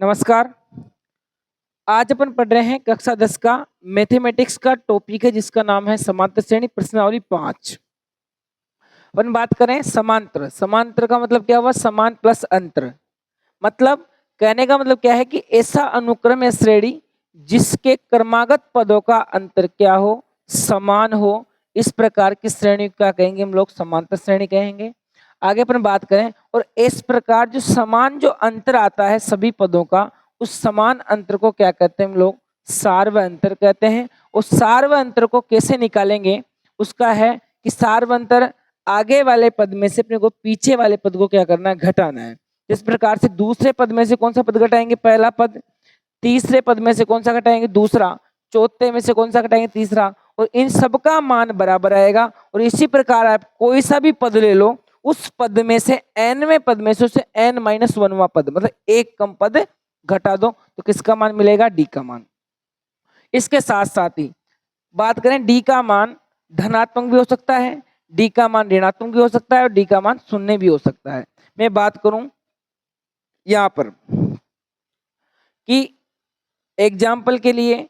नमस्कार। आज अपन पढ़ रहे हैं कक्षा 10 का मैथमेटिक्स का टॉपिक है जिसका नाम है समांतर श्रेणी प्रश्नावली 5। अपन बात करें समांतर। समांतर का मतलब क्या हुआ? समान प्लस अंतर। मतलब कहने का मतलब क्या है कि ऐसा अनुक्रम या श्रेणी जिसके क्रमागत पदों का अंतर क्या हो, समान हो, इस प्रकार की श्रेणी का कहेंगे हम लोग समांतर श्रेणी कहेंगे। आगे अपन बात करें और इस प्रकार जो समान जो अंतर आता है सभी पदों का, उस समान अंतर को क्या कहते हैं हम लोग? सार्व अंतर कहते हैं। उस सार्व अंतर को कैसे निकालेंगे? उसका है कि सार्व अंतर आगे वाले पद में से अपने को पीछे वाले पद को क्या करना है? घटाना है। इस प्रकार से दूसरे पद में से कौन सा पद घटाएंगे? पहला पद। तीसरे पद में से कौन सा घटाएंगे? दूसरा। चौथे में से कौन सा घटाएंगे? तीसरा। और इन सबका मान बराबर आएगा। और इसी प्रकार आप कोई सा भी पद ले लो, उस पद में से nवें पद में से उसे n-1वां पद मतलब एक कम पद घटा दो तो किसका मान मिलेगा? d का मान। इसके साथ साथ ही बात करें d का मान धनात्मक भी हो सकता है, d का मान ऋणात्मक भी हो सकता है और d का मान शून्य भी हो सकता है। मैं बात करूं यहां पर कि एग्जाम्पल के लिए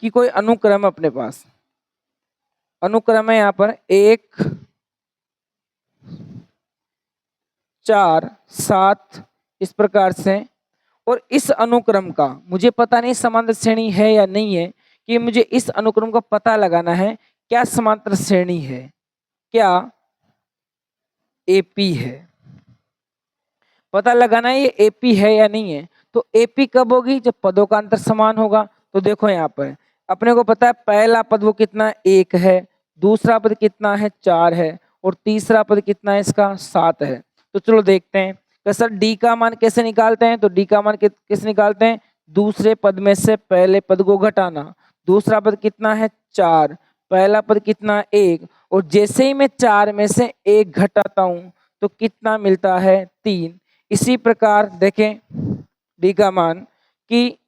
कि कोई अनुक्रम अपने पास अनुक्रम है यहाँ पर 1 4 7 इस प्रकार से। और इस अनुक्रम का मुझे पता नहीं समांतर श्रेणी है या नहीं है, कि मुझे इस अनुक्रम का पता लगाना है क्या समांतर श्रेणी है, क्या एपी है। पता लगाना है ये एपी है या नहीं है। तो एपी कब होगी? जब पदों का अंतर समान होगा। तो देखो यहाँ पर अपने को पता है पहला पद वो कितना? 1 है, दूसरा पद कितना है? 4 है, और तीसरा पद कितना है इसका? 7 है। तो चलो देखते हैं तो सर डी का मान कैसे निकालते हैं। तो डी का मान कैसे निकालते हैं? दूसरे पद में से पहले पद को घटाना। दूसरा पद कितना है? 4। पहला पद कितना? 1। और जैसे ही मैं 4 में से 1 घटाता हूं तो कितना मिलता है? 3। इसी प्रकार देखें डी का मान कि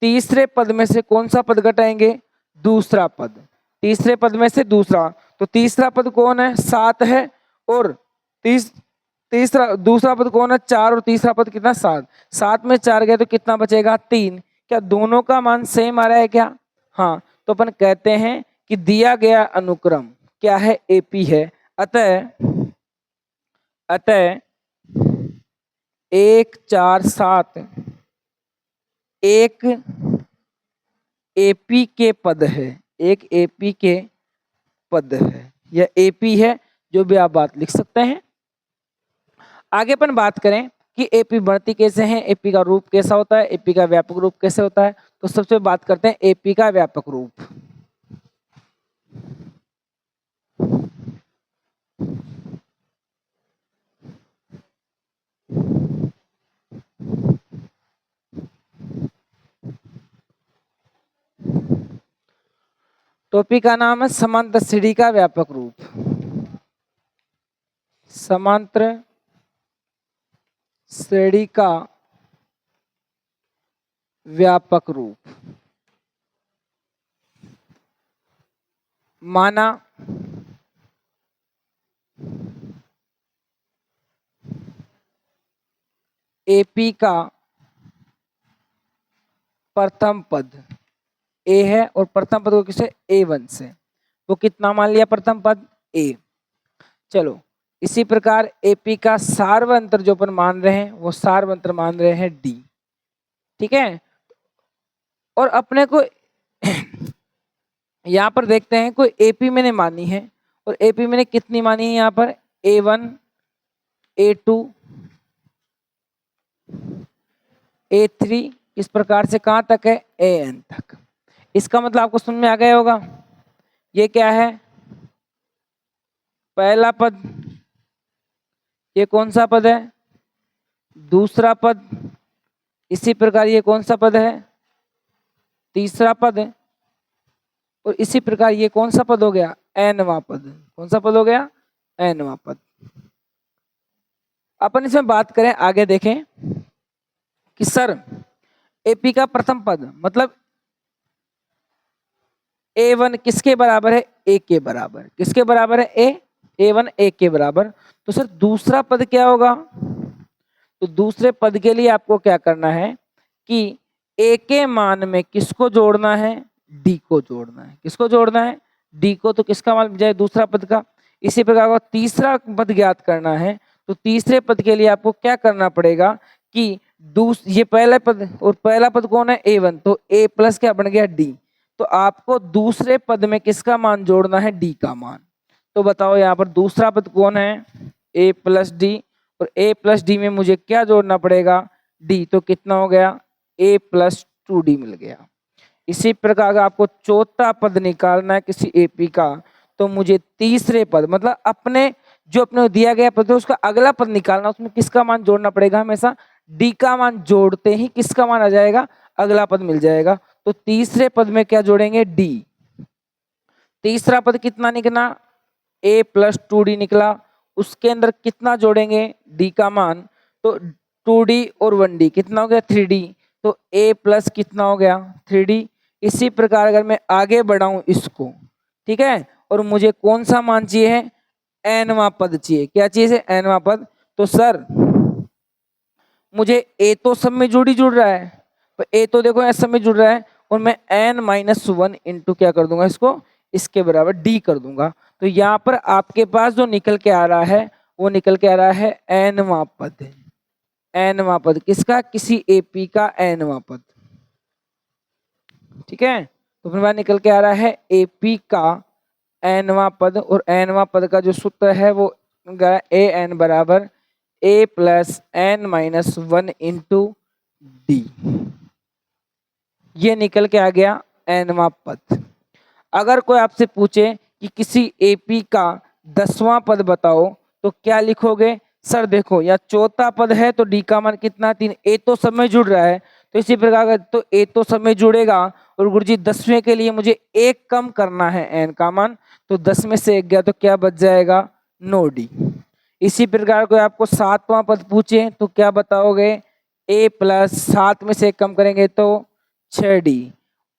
तीसरे पद में से कौन सा पद घटाएंगे? दूसरा पद। तीसरे पद में से दूसरा, तो तीसरा पद कौन है? 7 है। और तीसरा दूसरा पद कौन है? 4। और तीसरा पद कितना? 7। 7 में 4 गए तो कितना बचेगा? 3। क्या दोनों का मान सेम आ रहा है क्या? हाँ। तो अपन कहते हैं कि दिया गया अनुक्रम क्या है? एपी है। अतः 1 4 7 एक एपी के पद है, एक एपी के पद है। यह एपी है, जो भी आप बात लिख सकते हैं। आगे अपन बात करें कि एपी बढ़ती कैसे है, एपी का रूप कैसा होता है, एपी का व्यापक रूप कैसे होता है। तो सबसे बात करते हैं एपी का व्यापक रूप। टॉपिक का नाम है समांतर श्रेणी का व्यापक रूप। समांतर श्रेणी का व्यापक रूप। माना एपी का प्रथम पद ए है और प्रथम पद को किसे? A1 से। वो कितना मान लिया? प्रथम पद A। चलो इसी प्रकार एपी का सार्वंतर जो अपन मान रहे हैं वो सार्वंतर मान रहे हैं D। ठीक है। और अपने को यहां पर देखते हैं कोई एपी मैंने मानी है, और एपी मैंने कितनी मानी है? यहाँ पर A1 A2 A3 इस प्रकार से कहां तक है? AN तक। इसका मतलब आपको समझ में आ गया होगा। ये क्या है? पहला पद। ये कौन सा पद है? दूसरा पद। इसी प्रकार ये कौन सा पद है? तीसरा पद है। और इसी प्रकार ये कौन सा पद हो गया? nवां पद। कौन सा पद हो गया? nवां पद। अपन इसमें बात करें आगे देखें कि सर एपी का प्रथम पद मतलब A1 किसके बराबर है? A के बराबर। किसके बराबर है? A1 A के बराबर। तो सर दूसरा पद क्या होगा? तो दूसरे पद के लिए आपको क्या करना है कि ए के मान में किसको जोड़ना है, डी को जोड़ना है। किसको जोड़ना है, डी को। तो किसका मान जाए, दूसरा पद का। इसी प्रकार तीसरा पद ज्ञात करना है, तो तीसरे पद के लिए आपको क्या करना पड़ेगा कि ये पहला पद, और पहला पद कौन है, a1, तो a प्लस क्या बन गया, d। तो आपको दूसरे पद में किसका मान जोड़ना है, d का मान। तो बताओ यहाँ पर दूसरा पद कौन है, a प्लस डी, और a प्लस डी में मुझे क्या जोड़ना पड़ेगा, d। तो कितना हो गया, a प्लस 2d मिल गया। इसी प्रकार का आपको चौथा पद निकालना है किसी एपी का, तो मुझे तीसरे पद मतलब अपने जो अपने दिया गया पद है उसका अगला पद निकालना, उसमें किसका मान जोड़ना पड़ेगा, हमेशा डी का मान जोड़ते ही किसका मान आ जाएगा, अगला पद मिल जाएगा। तो तीसरे पद में क्या जोड़ेंगे, डी। तीसरा पद कितना निकला, a प्लस 2d निकला। उसके अंदर कितना जोड़ेंगे, d का मान। तो 2d और 1d कितना हो गया, 3d। तो a प्लस कितना हो गया, 3d। इसी प्रकार अगर मैं आगे बढ़ाऊं इसको, ठीक है, और मुझे कौन सा मान चाहिए है, एनवां पद चाहिए। क्या चाहिए, एनवां पद। तो सर मुझे ए तो सब में जुड़ रहा है, पर ए तो देखो ऐसा में जुड़ रहा है, और मैं n-1 इंटू क्या कर दूंगा इसको, इसके बराबर डी कर दूंगा। तो यहाँ पर आपके पास जो निकल के आ रहा है वो निकल के आ रहा है एनवां पद। एनवां पद किसका, किसी एपी का एनवां पद, ठीक है। तो अपने पास निकल के आ रहा है एपी का एनवां पद, और एनवां पद का जो सूत्र है वो ए एन बराबर a plus n-1 into D. ये निकल के आ गया एनवां पद। अगर कोई आपसे पूछे कि किसी एपी का 10वां पद बताओ, तो क्या लिखोगे, सर देखो या चौथा पद है तो डी का मान कितना, 3। ए तो सब में जुड़ रहा है, तो इसी प्रकार तो ए तो सब में जुड़ेगा, और गुरुजी 10वें के लिए मुझे एक कम करना है एन का मान, तो 10 में से 1 गया तो क्या बच जाएगा, 9d। इसी प्रकार कोई आपको 7वां पद पूछे तो क्या बताओगे, a प्लस 7 में से 1 कम करेंगे तो 6d।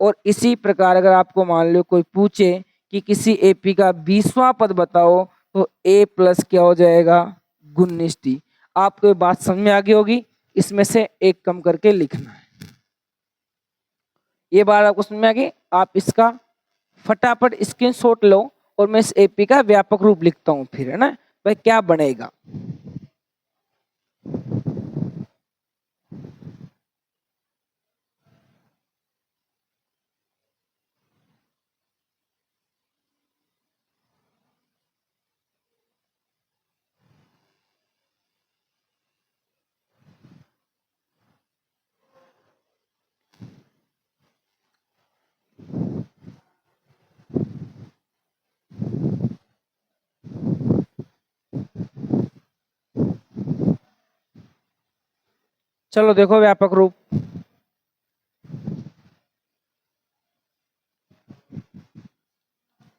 और इसी प्रकार अगर आपको मान लो कोई पूछे कि किसी एपी का 20वां पद बताओ, तो a प्लस क्या हो जाएगा, 19d। आपको ये बात समझ में आ गई होगी, इसमें से एक कम करके लिखना है। ये बात आपको समझ में आ गई, आप इसका फटाफट स्क्रीनशॉट लो, और मैं इस एपी का व्यापक रूप लिखता हूं फिर, है ना भाई, क्या बनेगा। चलो देखो व्यापक रूप,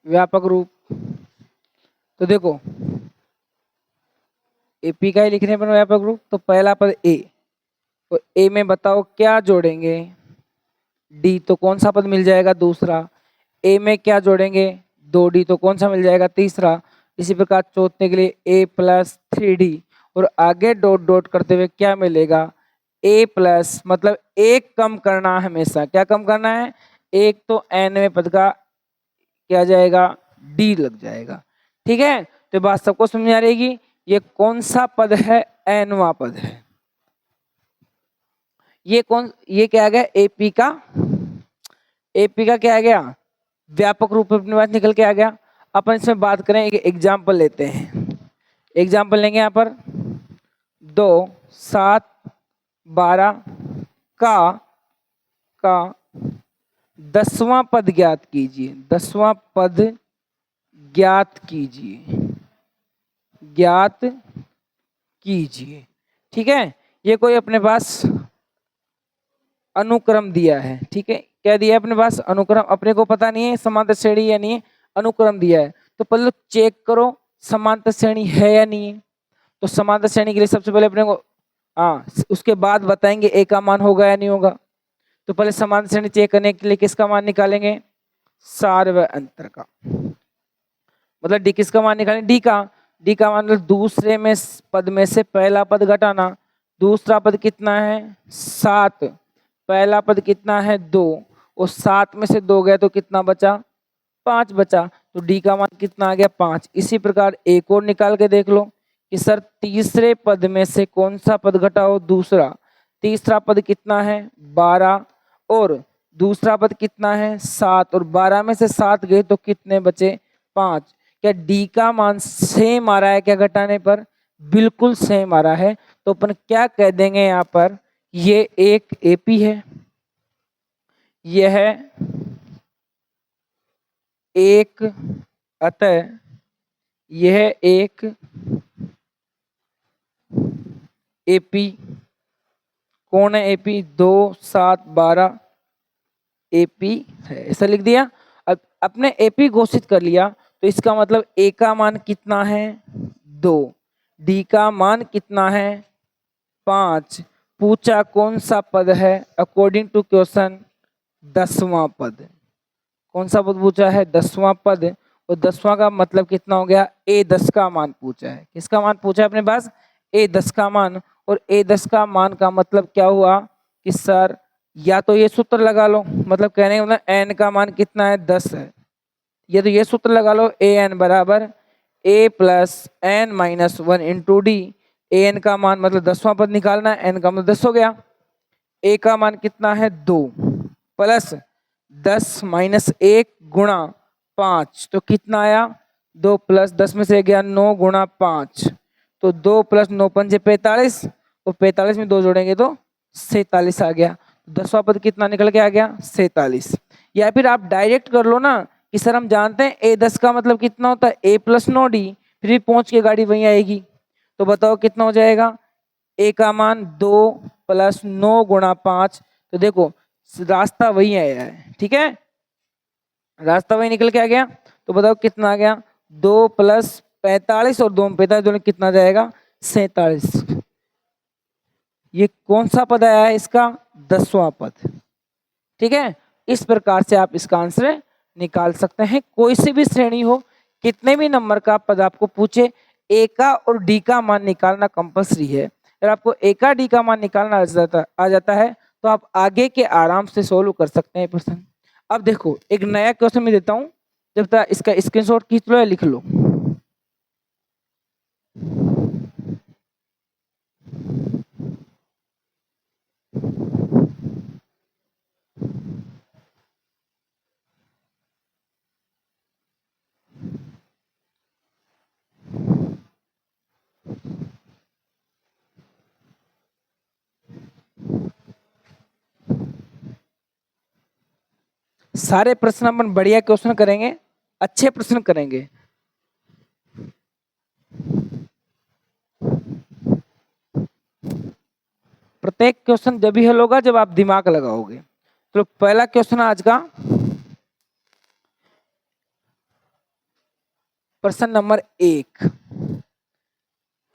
व्यापक रूप। तो देखो एपी का ही लिखने पर व्यापक रूप, तो पहला पद ए, तो ए में बताओ क्या जोड़ेंगे, डी। तो कौन सा पद मिल जाएगा, दूसरा। ए में क्या जोड़ेंगे, 2d। तो कौन सा मिल जाएगा, तीसरा। इसी प्रकार चौथे के लिए a प्लस 3d, और आगे डॉट डॉट करते हुए क्या मिलेगा, a प्लस, मतलब एक कम करना है हमेशा। क्या कम करना है, एक तो nवें पद का क्या जाएगा, d लग जाएगा, ठीक है। तो बात सबको समझ आ रहेगी, ये कौन सा पद है, nवां पद है। ये क्या आ गया, एपी का, एपी का क्या आ गया, व्यापक रूप अपने पास निकल के आ गया। अपन इसमें बात करें, एक एग्जाम्पल लेते हैं। एग्जाम्पल लेंगे यहाँ पर 2, 7, 12 का 10वां पद ज्ञात कीजिए। 10वां पद ज्ञात कीजिए, ज्ञात कीजिए, ठीक है। ये कोई अपने पास अनुक्रम दिया है, ठीक है। क्या दिया है अपने पास, अनुक्रम। अपने को पता नहीं है समांतर श्रेणी या नहीं है, अनुक्रम दिया है। तो पहले चेक करो समांतर श्रेणी है या नहीं है। तो समांतर श्रेणी के लिए सबसे पहले अपने को, हाँ, उसके बाद बताएंगे ए का मान होगा या नहीं होगा। तो पहले समांतर श्रेणी चेक करने के लिए किसका मान निकालेंगे, सार व अंतर का, मतलब डी किसका मान निकालेंगे, डी का। डी का मान मतलब दूसरे में पद में से पहला पद घटाना। दूसरा पद कितना है, 7, पहला पद कितना है 2 और 7 में से 2 गया तो कितना बचा 5 बचा, तो डी का मान कितना आ गया 5। इसी प्रकार एक और निकाल के देख लो कि सर तीसरे पद में से कौन सा पद घटाओ दूसरा। तीसरा पद कितना है 12 और दूसरा पद कितना है 7 और 12 में से 7 गए तो कितने बचे 5। क्या डी का मान सेम आ रहा है क्या घटाने पर, बिल्कुल सेम आ रहा है। तो अपन क्या कह देंगे यहाँ पर, ये एक एपी है, यह एक, अतः यह एक एपी। कौन है एपी, 2 7 12 एपी है, ऐसा लिख दिया। अब अपने एपी घोषित कर लिया तो इसका मतलब ए का मान कितना है 2, डी का मान कितना है 5। पूछा कौन सा पद है, अकॉर्डिंग टू क्वेश्चन 10वां पद। कौन सा पद पूछा है 10वां पद, और 10वां का मतलब कितना हो गया A10 का मान पूछा है। किसका मान पूछा है अपने पास, A10 का मान। और A10 का मान का मतलब क्या हुआ कि सर या तो ये सूत्र लगा लो, मतलब कहने का मतलब n का मान कितना है 10 है, ये तो ये सूत्र लगा लो an बराबर a plus n minus 1 into D. an का मान मतलब 10वां पद निकालना है, n का मतलब 10 हो गया। a का मान कितना है 2 प्लस 10 माइनस 1 गुणा 5 तो कितना आया 2 प्लस 10 में से गया 9 गुणा 5 तो 2 प्लस 9 पंजे 45 और 45 में 2 जोड़ेंगे तो 47 आ गया। 10वां पद कितना निकल के आ गया 47। या फिर आप डायरेक्ट कर लो ना कि सर हम जानते हैं A10 का मतलब कितना होता है a प्लस 9d, फिर भी पहुंच के गाड़ी वहीं आएगी। तो बताओ कितना हो जाएगा, a का मान 2 प्लस 9 गुणा 5, तो देखो रास्ता वही आया है, ठीक है, रास्ता वही निकल के आ गया। तो बताओ कितना आ गया 2 प्लस 45 और 2 में 45 दोनों कितना जाएगा 47। ये कौन सा पद आया है इसका 10वां पद, ठीक है। इस प्रकार से आप इसका आंसर निकाल सकते हैं। कोई सी भी श्रेणी हो, कितने भी नंबर का पद आपको पूछे, ए का और डी का मान निकालना कंपलसरी है। अगर आपको ए का डी का मान निकालना आ जाता है तो आप आगे के आराम से सोल्व कर सकते हैं प्रश्न। अब देखो एक नया क्वेश्चन मैं देता हूं, जब तक इसका स्क्रीनशॉट खींच लो या लिख लो। सारे प्रश्न अपन बढ़िया क्वेश्चन करेंगे, अच्छे प्रश्न करेंगे। प्रत्येक क्वेश्चन जब भी हल होगा जब आप दिमाग लगाओगे। तो पहला क्वेश्चन आज का प्रश्न नंबर 1,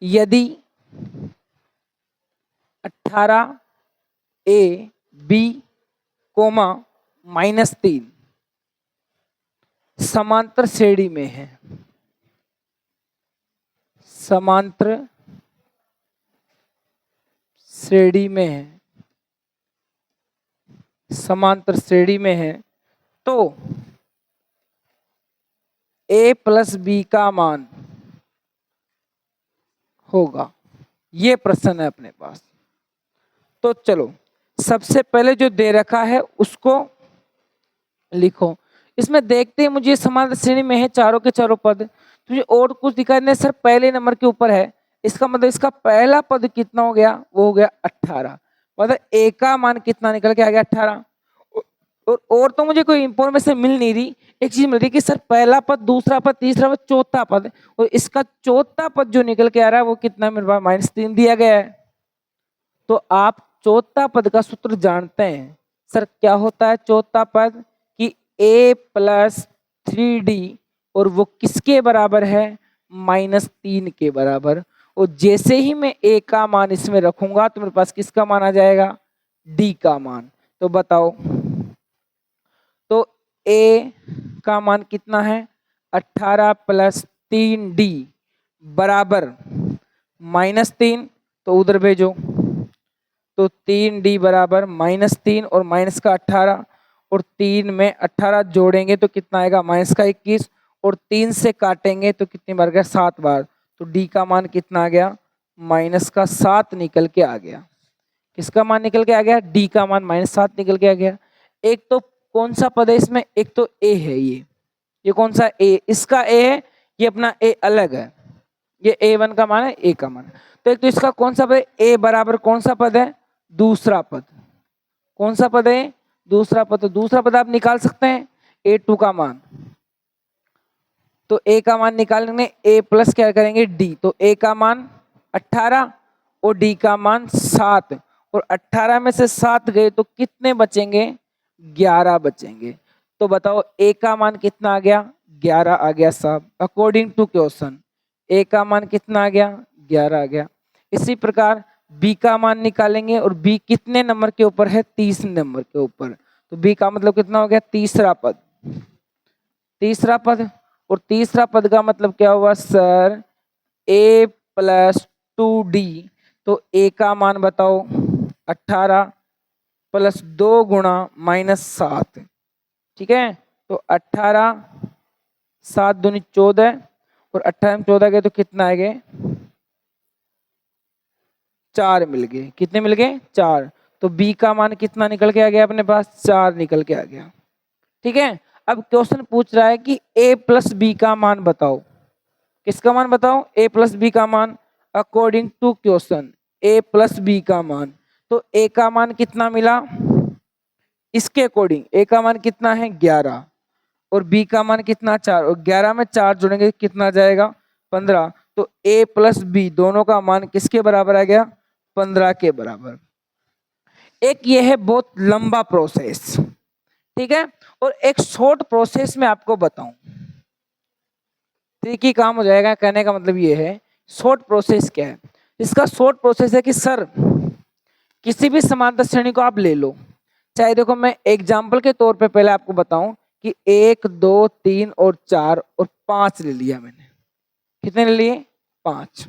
यदि 18 ए बी कोमा -3 समांतर श्रेणी में है, समांतर श्रेणी में है, समांतर श्रेणी में है, तो a प्लस बी का मान होगा। ये प्रश्न है अपने पास। तो चलो सबसे पहले जो दे रखा है उसको लिखो। इसमें देखते हैं मुझे समांतर श्रेणी में है चारों के चारों पद, तो मुझे और कुछ दिखाई नहीं सर, पहले नंबर के ऊपर है, इसका मतलब इसका पहला पद कितना हो गया, वो हो गया 18, मतलब ए का मान कितना निकल के आ गया 18। और तो मुझे कोई इंफॉर्मेशन मिल नहीं रही, एक चीज मिल रही कि सर पहला पद, दूसरा पद, तीसरा पद, चौथा पद, और इसका चौथा पद जो निकल के आ रहा है वो कितना मेरे पास -3 दिया गया है। तो आप चौथा पद का सूत्र जानते हैं सर, क्या होता है चौथा पद कि a प्लस 3d और वो किसके बराबर है -3 के बराबर। और जैसे ही मैं a का मान इसमें रखूंगा तो मेरे पास किसका मान आ जाएगा d का मान। तो बताओ, तो a का मान कितना है 18 प्लस 3d बराबर -3, तो उधर भेजो तो 3d बराबर -3 और माइनस का 18 और 3 में 18 जोड़ेंगे तो कितना आएगा माइनस का 21 और 3 से काटेंगे तो कितनी बार गया 7 बार। तो d का मान कितना आ गया माइनस का 7 निकल के आ गया। किसका मान निकल के आ गया d का मान -7 निकल के आ गया। एक तो कौन सा पद है इसमें, एक तो a है, ये कौन सा a, इसका a है, ये अपना a अलग है, ये a1 का मान है a का मान। तो एक तो इसका कौन सा पद है, a बराबर कौन सा पद है दूसरा पद, कौन सा पद है दूसरा पद। तो दूसरा पद आप निकाल सकते हैं a2 का मान, तो a का मान निकालेंगे a प्लस क्या करेंगे d, तो a का मान 18 और d का मान 7 और 18 में से 7 गए तो कितने बचेंगे 11 बचेंगे। तो बताओ a का मान कितना आ गया 11 आ गया साहब, अकॉर्डिंग टू क्वेश्चन a का मान कितना आ गया 11 आ गया। इसी प्रकार b का मान निकालेंगे और b कितने नंबर के ऊपर है 30 नंबर के ऊपर, तो b का मतलब कितना हो गया तीसरा पद, तीसरा पद। और तीसरा पद का मतलब क्या हुआ सर a प्लस 2d, तो a का मान बताओ 18 प्लस 2 गुणा -7, ठीक है। तो 18 7 दूनी 14 और 18 में 14 गए तो कितना आ गए 4 मिल गए, कितने मिल गए 4। तो b का मान कितना निकल के आ गया अपने पास 4 निकल के आ गया, ठीक है। अब क्वेश्चन पूछ रहा है कि a प्लस बी का मान बताओ, किसका मान बताओ a प्लस बी का मान, according to question a plus B का मान। तो a का मान कितना मिला इसके अकॉर्डिंग, a का मान कितना है 11 और b का मान कितना 4 और 11 में 4 जोड़ेंगे कितना जाएगा 15। तो a प्लस बी दोनों का मान किसके बराबर आ गया 15 के बराबर। एक ये है बहुत लंबा प्रोसेस, ठीक है, और एक शॉर्ट प्रोसेस में आपको बताऊं, ठीक ही काम हो जाएगा। कहने का मतलब ये है शॉर्ट प्रोसेस क्या है, इसका शॉर्ट प्रोसेस है कि सर किसी भी समांतर श्रेणी को आप ले लो, चाहे देखो मैं एग्जाम्पल के तौर पे पहले आपको बताऊं कि 1 2 3 और 4 और 5 ले लिया मैंने, कितने ले लिए 5।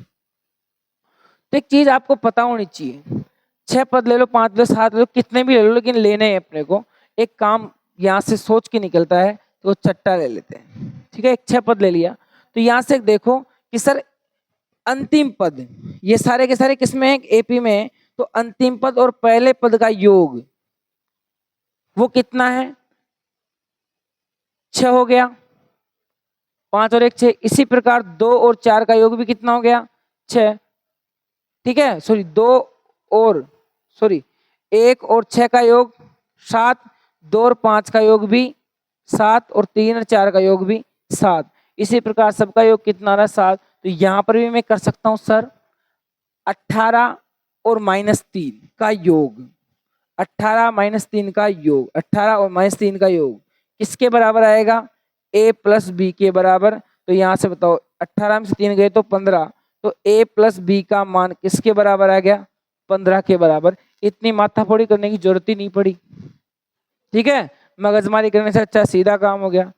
तो एक चीज आपको पता होनी चाहिए, 6 पद ले लो 5 ले लो 7 ले लो कितने भी ले लो, लेकिन लेने हैं अपने को। एक काम यहाँ से सोच के निकलता है तो चट्टा ले लेते हैं, ठीक है। एक 6 पद ले लिया तो यहाँ से देखो कि सर अंतिम पद ये सारे के सारे किसमें है एपी में है, तो अंतिम पद और पहले पद का योग वो कितना है 6 हो गया, 5 और 1 6। इसी प्रकार 2 और 4 का योग भी कितना हो गया 6, ठीक है। सॉरी 1 और 6 का योग 7, 2 और 5 का योग भी 7 और 3 और 4 का योग भी 7। इसी प्रकार सबका योग कितना रहा 7। तो यहां पर भी मैं कर सकता हूं सर 18 और -3 का योग, 18 -3 का योग, 18 और -3 का योग किसके बराबर आएगा a प्लस बी के बराबर। तो यहां से बताओ 18 में से 3 गए तो 15, तो a प्लस बी का मान किसके बराबर आ गया 15 के बराबर। इतनी माथाफोड़ी करने की जरूरत ही नहीं पड़ी, ठीक है, मगजमारी करने से अच्छा सीधा काम हो गया।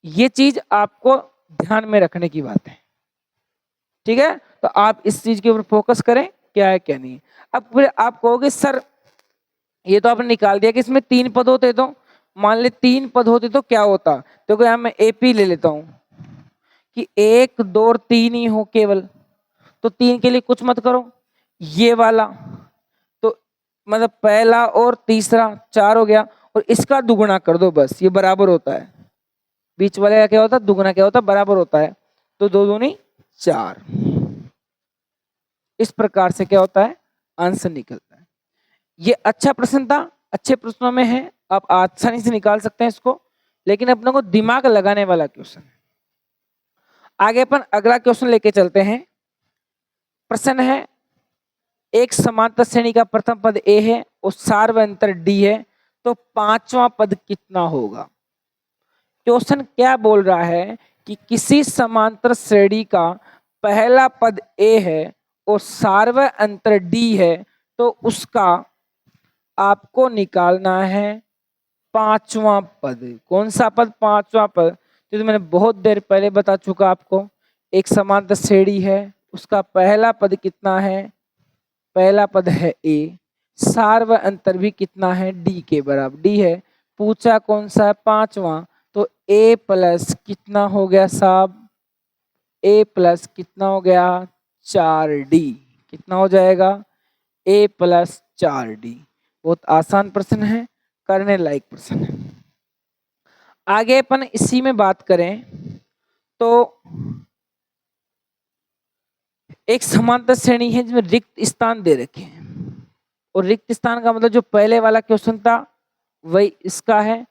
ये चीज आपको ध्यान में रखने की बात है, ठीक है। तो आप इस चीज के ऊपर फोकस करें क्या है क्या नहीं। अब फिर आप कहोगे सर ये तो आपने निकाल दिया कि इसमें 3 पद होते, तो मान ले 3 पद होते तो क्या होता, तो यहाँ मैं एपी ले लेता हूं कि 1 2 और 3 ही हो केवल, तो 3 के लिए कुछ मत करो, ये वाला तो मतलब पहला और तीसरा 4 हो गया और इसका दुगुना कर दो बस, ये बराबर होता है। बीच वाले का क्या होता है दुगुना क्या होता है बराबर होता है, तो 2 दूनी 4। इस प्रकार से क्या होता है आंसर निकलता है। ये अच्छा प्रश्न था, अच्छे प्रश्नों में है, आप आसानी से निकाल सकते हैं इसको, लेकिन अपने को दिमाग लगाने वाला क्वेश्चन है। आगे अपन अगला क्वेश्चन लेके चलते हैं। प्रश्न है एक समांतर श्रेणी का प्रथम पद ए है और सार्वंतर डी है, तो पांचवा पद कितना होगा। क्वेश्चन क्या बोल रहा है कि किसी समांतर श्रेणी का पहला पद ए है और सार्वंतर डी है, तो उसका आपको निकालना है पांचवा पद। कौन सा पद पांचवा पद, तो मैंने बहुत देर पहले बता चुका आपको। एक समांतर श्रेणी है उसका पहला पद कितना है, पहला पद है ए, सार व अंतर भी कितना है, डी के बराबर, डी है। पूछा कौन सा है, पांचवा, तो ए प्लस कितना हो गया साहब, ए प्लस कितना हो गया, 4d, कितना हो जाएगा, ए प्लस 4d। बहुत आसान प्रश्न है, करने लायक प्रश्न है। आगे अपन इसी में बात करें तो एक समांतर श्रेणी है जिसमें रिक्त स्थान दे रखे हैं, और रिक्त स्थान का मतलब जो पहले वाला क्वेश्चन था वही इसका है,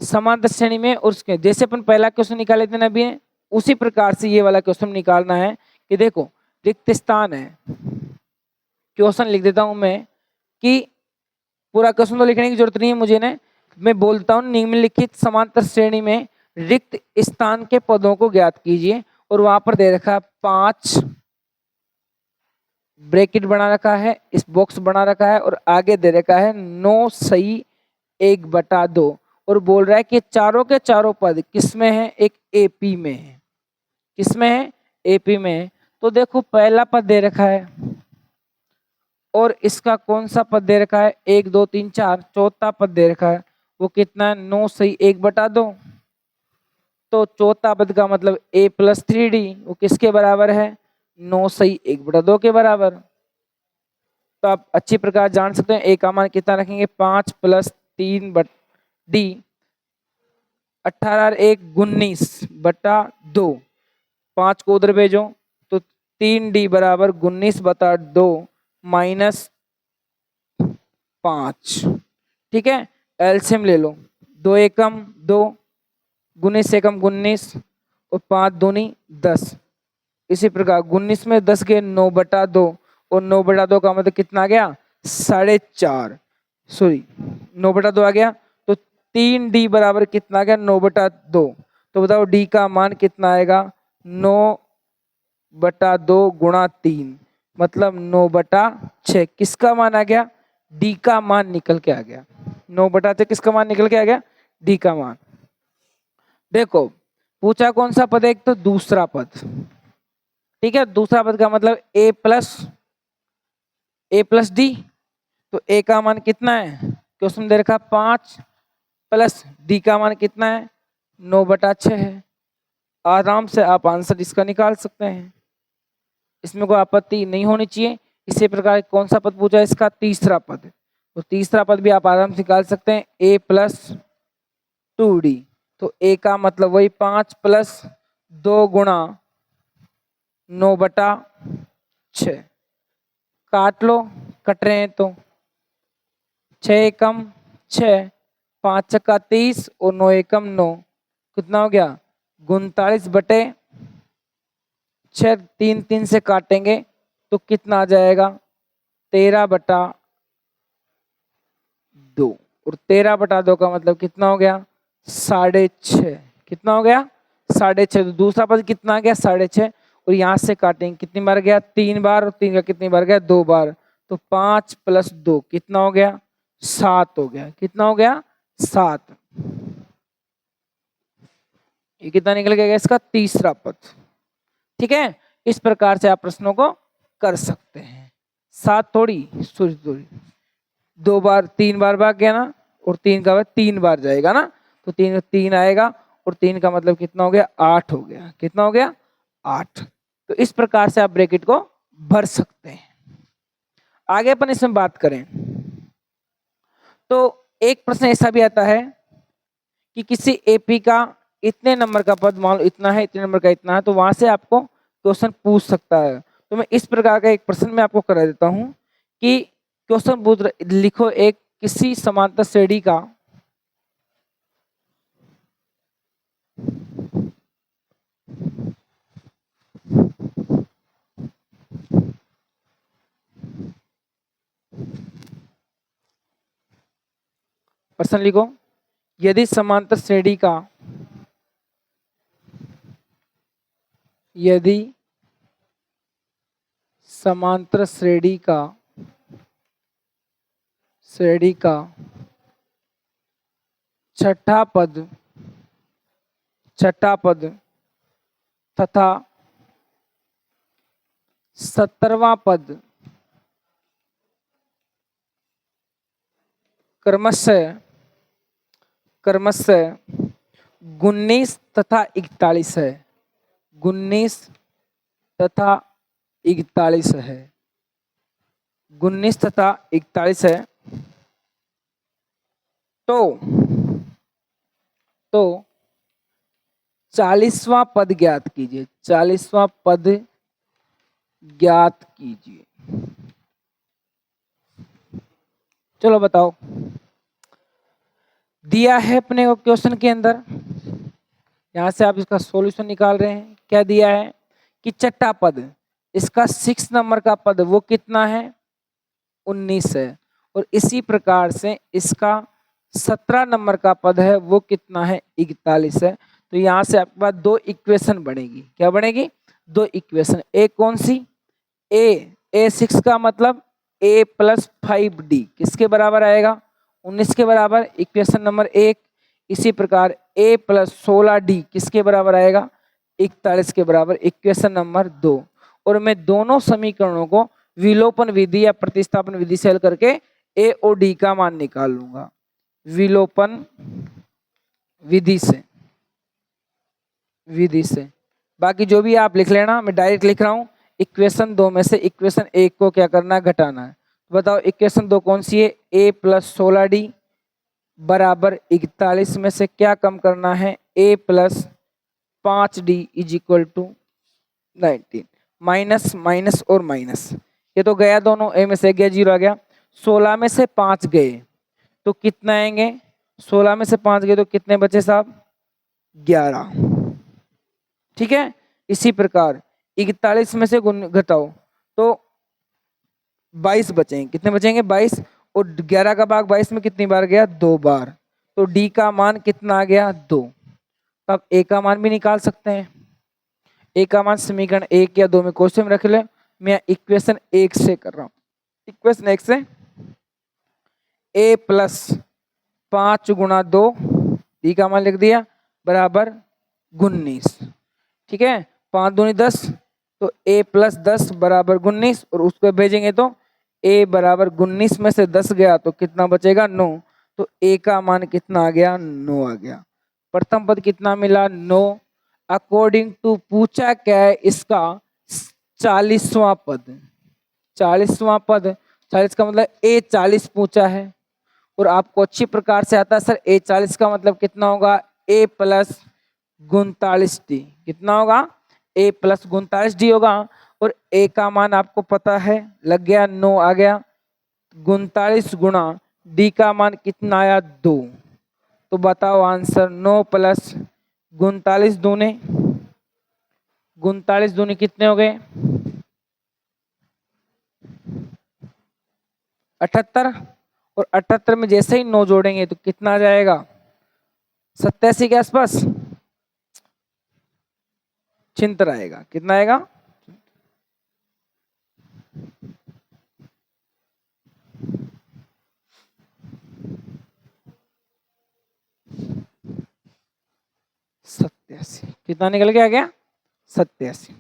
समांतर श्रेणी में। और उसके जैसे अपन पहला क्वेश्चन निकाले थे ना अभी, उसी प्रकार से ये वाला क्वेश्चन निकालना है कि देखो रिक्त स्थान है, क्वेश्चन लिख देता हूं मैं कि पूरा क्वेश्चन तो लिखने की जरूरत नहीं है मुझे ना, मैं बोलता हूं निम्नलिखित समांतर श्रेणी में रिक्त स्थान के पदों को ज्ञात कीजिए, और वहां पर दे रखा है 5 ब्रैकेट बना रखा है, इस बॉक्स बना रखा है, और आगे दे रखा है 9 सही 1/2, और बोल रहा है कि चारों के चारों पद किसमें है, एक एपी में है, किसमें है, एपी में है। तो देखो पहला पद दे रखा है, और इसका कौन सा पद दे रखा है, 1 2 3 4, चौथा पद दे रखा है, वो कितना है, 9 सही 1/2। तो चौथा पद का मतलब a प्लस 3d, वो किसके बराबर है, 9 सही 1/2 के बराबर। तो आप अच्छी प्रकार जान सकते हैं a का मान कितना रखेंगे, 5 प्लस 3d, 18 और 1 19/2, 5 को उधर भेजो तो 3d बराबर 19/2 माइनस 5, ठीक है। एलसीएम ले लो, 2 एकम 2, 19 एकम 19, और 5 दूनी 10। इसी प्रकार 19 में 10 गए 9/2, और 9/2 का मतलब कितना आ गया, 4.5, सॉरी 9/2 आ गया। तो 3d बराबर कितना आ गया, 9/2। तो बताओ d का मान कितना आएगा, 9/2 गुणा 3, मतलब 9/6। किसका मान आ गया, d का मान निकल के आ गया, 9/6 किसका मान निकल के आ गया, d का मान। देखो पूछा कौन सा पद है, एक तो दूसरा पद, ठीक है, दूसरा पद का मतलब a प्लस डी। तो a का मान कितना है, क्वेश्चन दे रखा 5, प्लस d का मान कितना है, 9/6 है। आराम से आप आंसर इसका निकाल सकते हैं, इसमें कोई आपत्ति नहीं होनी चाहिए। इसी प्रकार कौन सा पद पूछा है, इसका तीसरा पद, तो तीसरा पद भी आप आराम से निकाल सकते हैं, a प्लस 2d। तो a का मतलब वही 5 प्लस 2 गुणा 9/6, काट लो, कट रहे हैं तो 6 एकम 6, 5 चक्का 30, और 9 एकम 9, कितना हो गया, 39/6। 3 3 से काटेंगे तो कितना आ जाएगा, 13/2, और 13/2 का मतलब कितना हो गया, 6.5, कितना हो गया, 6.5। तो दूसरा पद कितना आ गया, 6.5, और यहाँ से काटेंगे कितनी बार गया, 3 बार, और 3 का कितनी बार गया, 2 बार। तो 5 प्लस 2 कितना हो गया, 7 हो गया, कितना हो गया, 7। ये कितना निकल गया, इसका तीसरा पद, ठीक है। इस प्रकार से आप प्रश्नों को कर सकते हैं, 7 थोड़ी, सॉरी 2 बार 3 बार भाग गया ना, और 3 का बाद 3 बार जाएगा ना, तो 3 आएगा, और 3 का मतलब कितना हो गया, 8 हो गया, कितना हो गया, 8। तो इस प्रकार से आप ब्रैकेट को भर सकते हैं। आगे अपन इसमें बात करें तो एक प्रश्न ऐसा भी आता है कि किसी एपी का इतने नंबर का पद, मान लो इतना है, इतने नंबर का इतना है, तो वहां से आपको क्वेश्चन पूछ सकता है। तो मैं इस प्रकार का एक प्रश्न मैं आपको करा देता हूं कि क्वेश्चन पूछ लिखो, एक किसी समांतर श्रेणी का प्रश्न लिखो, यदि समांतर श्रेणी का, यदि समांतर श्रेणी का छठा पद तथा 17वां पद क्रमशः 19 तथा 41 है। 19 तथा 41 है। 19 तथा 41 है। तो 40वां पद ज्ञात कीजिए। 40वां पद ज्ञात कीजिए। चलो बताओ, दिया है अपने को क्वेश्चन के अंदर, यहां से आप इसका सॉल्यूशन निकाल रहे हैं। क्या दिया है कि छठा पद, इसका 6 नंबर का पद वो कितना है, 19 है। और इसी प्रकार से इसका 17 नंबर का पद है वो कितना है, 41 है। तो यहां से आपके पास दो इक्वेशन बनेगी। क्या बनेगी, दो इक्वेशन। एक कौन सी, ए 6 का मतलब a प्लस 5d किसके बराबर आएगा, 19 के बराबर, इक्वेशन नंबर 1। इसी प्रकार a प्लस 16d किसके बराबर आएगा, 41 के बराबर, इक्वेशन नंबर 2। और मैं दोनों समीकरणों को विलोपन विधि या प्रतिस्थापन विधि से हल करके a और d का मान निकाल लूंगा। विलोपन विधि से बाकी जो भी आप लिख लेना, मैं डायरेक्ट लिख रहा हूं। इक्वेशन 2 में से इक्वेशन 1 को क्या करना है, घटाना है। बताओ इक्वेशन 2 कौन सी है, a प्लस 16d बराबर 41 में से क्या कम करना है, a plus 5d is equal to 19। Minus minus और माइनस, ये तो गया दोनों, a में से गया 0 आ गया। 16 में से 5 गए तो कितना आएंगे, 16 में से 5 गए तो कितने बचे साहब, 11। ठीक है। इसी प्रकार 41 में से घटाओ तो 22 बचेंगे। कितने बचेंगे, 22। और 11 का भाग 22 में कितनी बार गया, 2 बार। तो डी का मान कितना आ गया, 2। अब ए का मान भी निकाल सकते हैं। ए का मान समीकरण 1 या 2 में क्वेश्चन रख ले, मैं इक्वेशन 1 से कर रहा हूं। इक्वेशन 1 से a प्लस 5 गुणा 2, डी का मान लिख दिया, बराबर 19। ठीक है, 5 दूनी 10, तो a प्लस 10 बराबर 19। और उसको भेजेंगे तो a बराबर 19 में से 10 गया तो कितना बचेगा, 9। तो a का मान कितना आ गया, 9 आ गया। प्रथम पद कितना मिला, 9। अकॉर्डिंग टू पूछा क्या है, इसका 40वां पद। 40वां पद, 40 का मतलब a 40 पूछा है। और आपको अच्छी प्रकार से आता है सर, a 40 का मतलब कितना होगा, a प्लस 39d। कितना होगा, a प्लस 39d होगा। और a का मान आपको पता है, लग गया, 9 आ गया। 39 गुणा d का मान कितना आया, 2। तो बताओ आंसर, 9 प्लस 39 दूने, 39 दूने कितने हो गए, 78। और 78 में जैसे ही 9 जोड़ेंगे तो कितना आ जाएगा, 87 के आसपास छिंतर आएगा। कितना आएगा, सत्यासी। कितना निकल के आ गया, 87।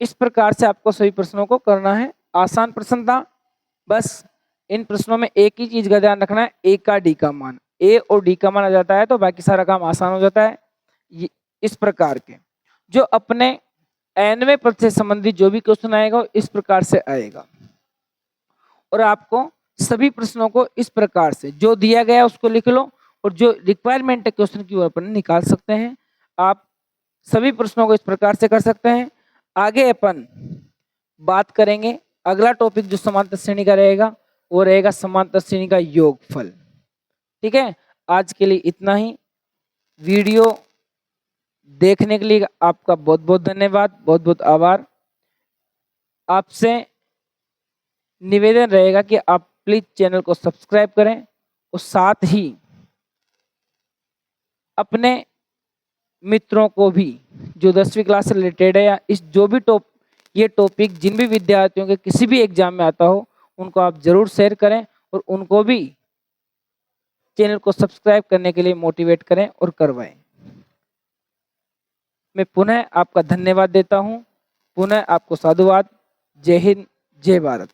इस प्रकार से आपको सभी प्रश्नों को करना है। आसान प्रश्न था, बस इन प्रश्नों में एक ही चीज का ध्यान रखना है, ए का डी का मान। ए और डी का मान आ जाता है तो बाकी सारा काम आसान हो जाता है। इस प्रकार के जो अपने 90 पद से संबंधित जो भी क्वेश्चन आएगा इस प्रकार से आएगा। और आपको सभी प्रश्नों को इस प्रकार से जो दिया गया उसको लिख लो, और जो रिक्वायरमेंट है क्वेश्चन की वो अपन निकाल सकते हैं। आप सभी प्रश्नों को इस प्रकार से कर सकते हैं। आगे अपन बात करेंगे, अगला टॉपिक जो समांतर श्रेणी का रहेगा वो रहेगा समांतर श्रेणी का योगफल। ठीक है, आज के लिए इतना ही। वीडियो देखने के लिए आपका बहुत बहुत धन्यवाद, बहुत बहुत आभार। आपसे निवेदन रहेगा कि आप प्लीज चैनल को सब्सक्राइब करें और साथ ही अपने मित्रों को भी जो 10वीं क्लास से रिलेटेड है या इस जो भी ये टॉपिक जिन भी विद्यार्थियों के किसी भी एग्जाम में आता हो उनको आप जरूर शेयर करें और उनको भी चैनल को सब्सक्राइब करने के लिए मोटिवेट करें और करवाएं। मैं पुनः आपका धन्यवाद देता हूं, पुनः आपको साधुवाद। जय हिंद, जय भारत।